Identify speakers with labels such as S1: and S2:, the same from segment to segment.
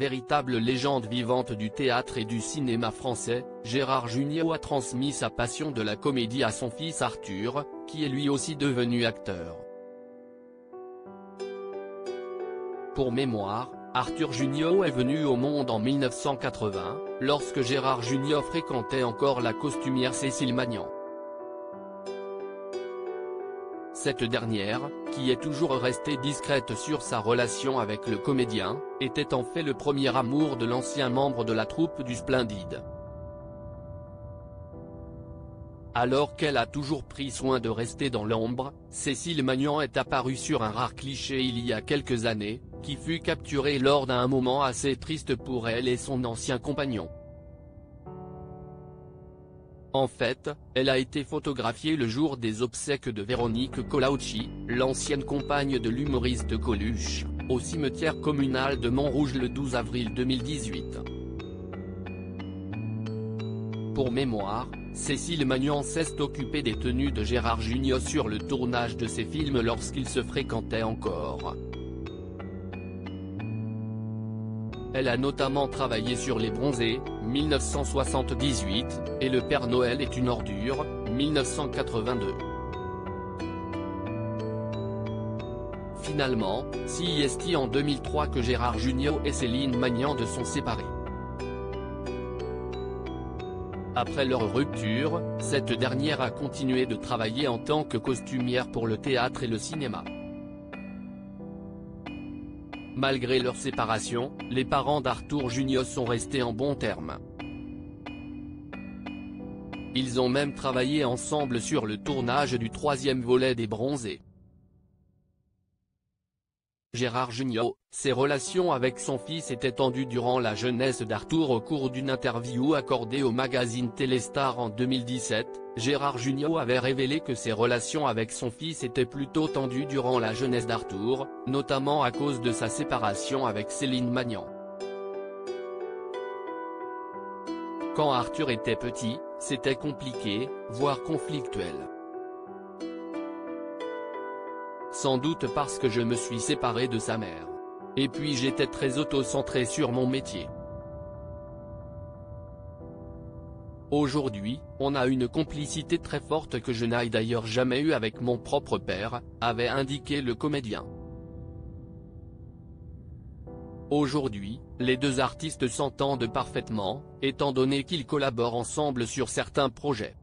S1: Véritable légende vivante du théâtre et du cinéma français, Gérard Jugnot a transmis sa passion de la comédie à son fils Arthur, qui est lui aussi devenu acteur. Pour mémoire, Arthur Jugnot est venu au monde en 1980, lorsque Gérard Jugnot fréquentait encore la costumière Cécile Magnan. Cette dernière, qui est toujours restée discrète sur sa relation avec le comédien, était en fait le premier amour de l'ancien membre de la troupe du Splendide. Alors qu'elle a toujours pris soin de rester dans l'ombre, Cécile Magnan est apparue sur un rare cliché il y a quelques années, qui fut capturé lors d'un moment assez triste pour elle et son ancien compagnon. En fait, elle a été photographiée le jour des obsèques de Véronique Collaucci, l'ancienne compagne de l'humoriste Coluche, au cimetière communal de Montrouge le 12 avril 2018. Pour mémoire, Cécile Magnan s'est occupée des tenues de Gérard Jugnot sur le tournage de ses films lorsqu'ils se fréquentaient encore. Elle a notamment travaillé sur Les Bronzés, 1978, et Le Père Noël est une ordure, 1982. Finalement, c'est en 2003 que Gérard Jugnot et Céline Magnan se sont séparés. Après leur rupture, cette dernière a continué de travailler en tant que costumière pour le théâtre et le cinéma. Malgré leur séparation, les parents d'Arthur Jugnot sont restés en bons termes. Ils ont même travaillé ensemble sur le tournage du 3e volet des Bronzés. Gérard Jugnot, ses relations avec son fils étaient tendues durant la jeunesse d'Arthur. Au cours d'une interview accordée au magazine Téléstar en 2017, Gérard Jugnot avait révélé que ses relations avec son fils étaient plutôt tendues durant la jeunesse d'Arthur, notamment à cause de sa séparation avec Céline Magnan. Quand Arthur était petit, c'était compliqué, voire conflictuel. Sans doute parce que je me suis séparé de sa mère. Et puis j'étais très auto-centré sur mon métier. Aujourd'hui, on a une complicité très forte que je n'ai d'ailleurs jamais eue avec mon propre père, avait indiqué le comédien. Aujourd'hui, les deux artistes s'entendent parfaitement, étant donné qu'ils collaborent ensemble sur certains projets.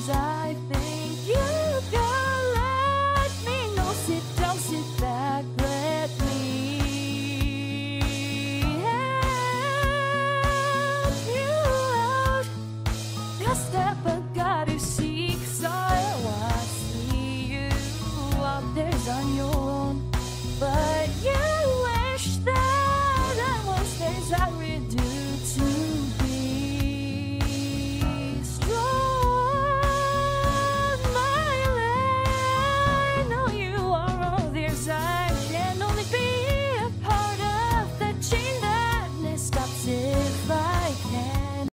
S2: I think you can let me know. Sit down, sit back, let me help you out. Just step